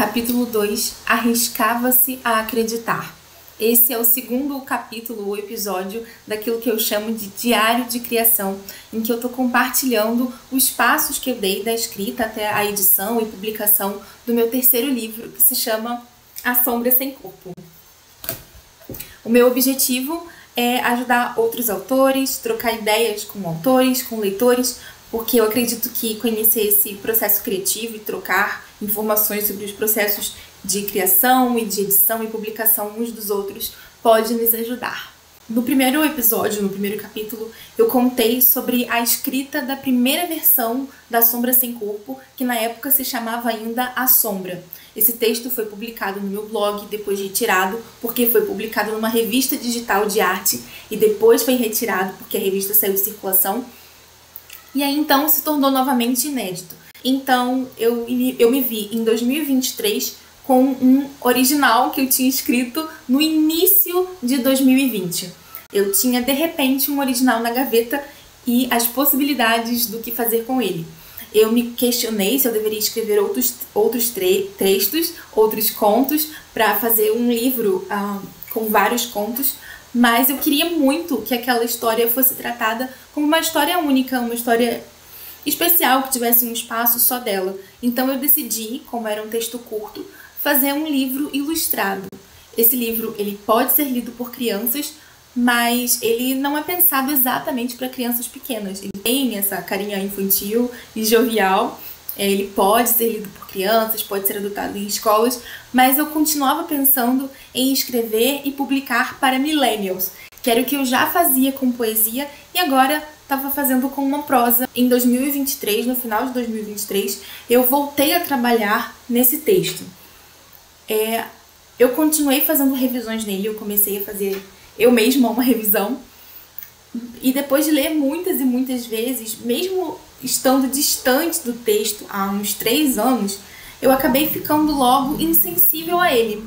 Capítulo 2, Arriscava-se a acreditar. Esse é o segundo capítulo ou episódio daquilo que eu chamo de diário de criação, em que eu estou compartilhando os passos que eu dei da escrita até a edição e publicação do meu terceiro livro, que se chama A Sombra Sem Corpo. O meu objetivo é ajudar outros autores, trocar ideias com autores, com leitores, porque eu acredito que conhecer esse processo criativo e trocar informações sobre os processos de criação e de edição e publicação uns dos outros pode nos ajudar. No primeiro episódio, no primeiro capítulo, eu contei sobre a escrita da primeira versão da Sombra Sem Corpo, que na época se chamava ainda A Sombra. Esse texto foi publicado no meu blog, depois retirado, porque foi publicado numa revista digital de arte, e depois foi retirado porque a revista saiu de circulação. E aí então se tornou novamente inédito. Então eu me vi em 2023 com um original que eu tinha escrito no início de 2020. Eu tinha de repente um original na gaveta e as possibilidades do que fazer com ele. Eu me questionei se eu deveria escrever outros textos, outros contos, para fazer um livro com vários contos, mas eu queria muito que aquela história fosse tratada como uma história única, uma história especial, que tivesse um espaço só dela. Então eu decidi, como era um texto curto, fazer um livro ilustrado. Esse livro ele pode ser lido por crianças, mas ele não é pensado exatamente para crianças pequenas. Ele tem essa carinha infantil e jovial. Ele pode ser lido por crianças, pode ser adotado em escolas, mas eu continuava pensando em escrever e publicar para millennials, que era o que eu já fazia com poesia e agora estava fazendo com uma prosa. Em 2023, no final de 2023, eu voltei a trabalhar nesse texto. Eu continuei fazendo revisões nele, eu comecei a fazer eu mesma uma revisão, e depois de ler muitas e muitas vezes, mesmo estando distante do texto há uns 3 anos, eu acabei ficando logo insensível a ele.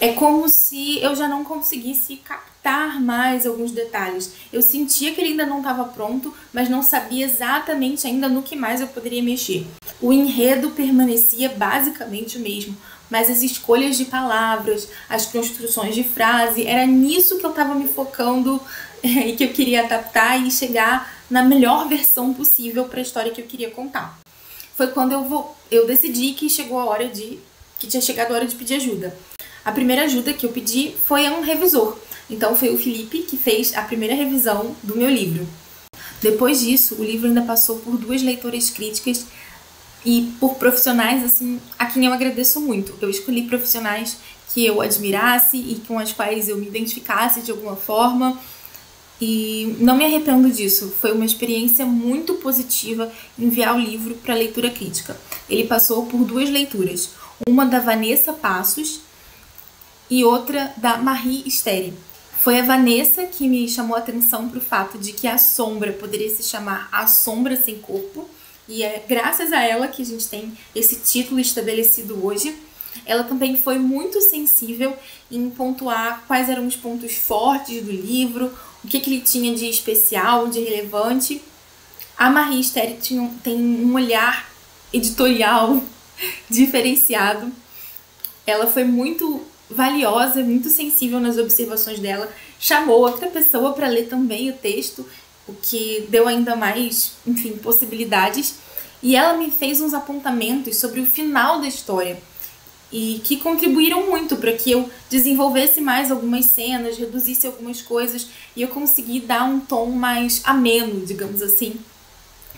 É como se eu já não conseguisse captar mais alguns detalhes. Eu sentia que ele ainda não estava pronto, mas não sabia exatamente ainda no que mais eu poderia mexer. O enredo permanecia basicamente o mesmo, mas as escolhas de palavras, as construções de frase, era nisso que eu estava me focando e que eu queria adaptar e chegar na melhor versão possível para a história que eu queria contar. Foi quando eu decidi que tinha chegado a hora de pedir ajuda. A primeira ajuda que eu pedi foi a um revisor. Então foi o Felipe que fez a primeira revisão do meu livro. Depois disso, o livro ainda passou por 2 leitoras críticas e por profissionais assim, a quem eu agradeço muito. Eu escolhi profissionais que eu admirasse e com as quais eu me identificasse de alguma forma. E não me arrependo disso. Foi uma experiência muito positiva enviar o livro para leitura crítica. Ele passou por 2 leituras. Uma da Vanessa Passos e outra da Marie Steri. Foi a Vanessa que me chamou a atenção para o fato de que a sombra poderia se chamar A Sombra Sem Corpo, e é graças a ela que a gente tem esse título estabelecido hoje. Ela também foi muito sensível em pontuar quais eram os pontos fortes do livro, o que ele tinha de especial, de relevante. A Marie Steri tem um olhar editorial diferenciado. Ela foi muito valiosa, muito sensível nas observações dela, chamou outra pessoa para ler também o texto, o que deu ainda mais, possibilidades, e ela me fez uns apontamentos sobre o final da história, e que contribuíram muito para que eu desenvolvesse mais algumas cenas, reduzisse algumas coisas, e eu consegui dar um tom mais ameno, digamos assim,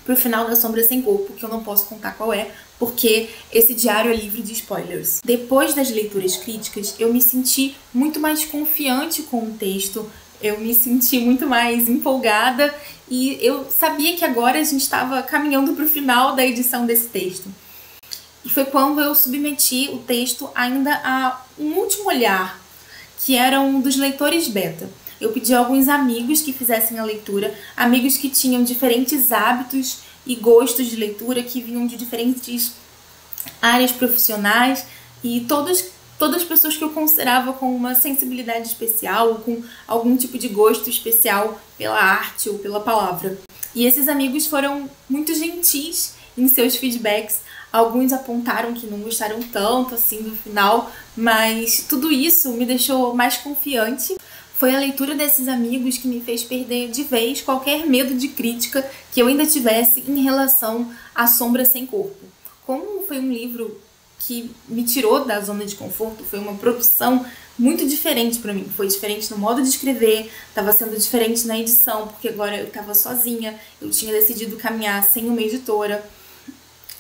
pro final da Sombra Sem Corpo, que eu não posso contar qual é, porque esse diário é livre de spoilers. Depois das leituras críticas, eu me senti muito mais confiante com o texto, eu me senti muito mais empolgada e eu sabia que agora a gente estava caminhando para o final da edição desse texto. E foi quando eu submeti o texto ainda a um último olhar, que era um dos leitores beta. Eu pedi a alguns amigos que fizessem a leitura, amigos que tinham diferentes hábitos e gostos de leitura, que vinham de diferentes áreas profissionais e todas pessoas que eu considerava com uma sensibilidade especial ou com algum tipo de gosto especial pela arte ou pela palavra. E esses amigos foram muito gentis em seus feedbacks, Alguns apontaram que não gostaram tanto assim do final, mas tudo isso me deixou mais confiante. Foi a leitura desses amigos que me fez perder de vez qualquer medo de crítica que eu ainda tivesse em relação à Sombra Sem Corpo. Como foi um livro que me tirou da zona de conforto, foi uma produção muito diferente para mim. Foi diferente no modo de escrever, estava sendo diferente na edição, porque agora eu estava sozinha, eu tinha decidido caminhar sem uma editora.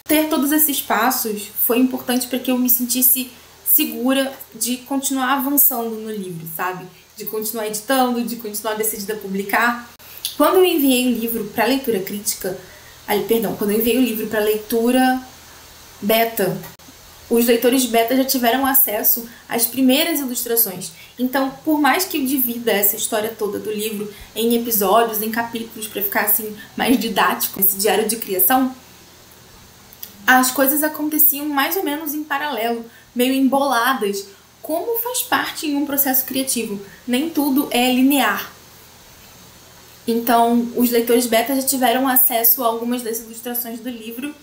Ter todos esses passos foi importante para que eu me sentisse segura de continuar avançando no livro, sabe? De continuar editando, de continuar decidida a publicar. Quando eu enviei o livro para leitura crítica, quando eu enviei o livro para leitura beta, os leitores beta já tiveram acesso às primeiras ilustrações. Então, por mais que eu divida essa história toda do livro em episódios, em capítulos, para ficar assim mais didático, esse diário de criação, as coisas aconteciam mais ou menos em paralelo, meio emboladas, como faz parte em um processo criativo. Nem tudo é linear. Então, os leitores beta já tiveram acesso a algumas das ilustrações do livro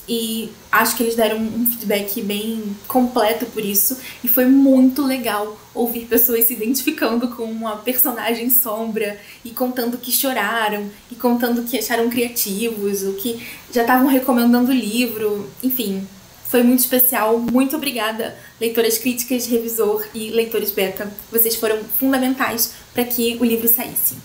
e acho que eles deram um feedback bem completo por isso. E foi muito legal ouvir pessoas se identificando com uma personagem sombra e contando que choraram, e contando que acharam criativos, ou que já estavam recomendando o livro. Enfim, foi muito especial. Muito obrigada, leitoras críticas, revisor e leitores beta. Vocês foram fundamentais para que o livro saísse.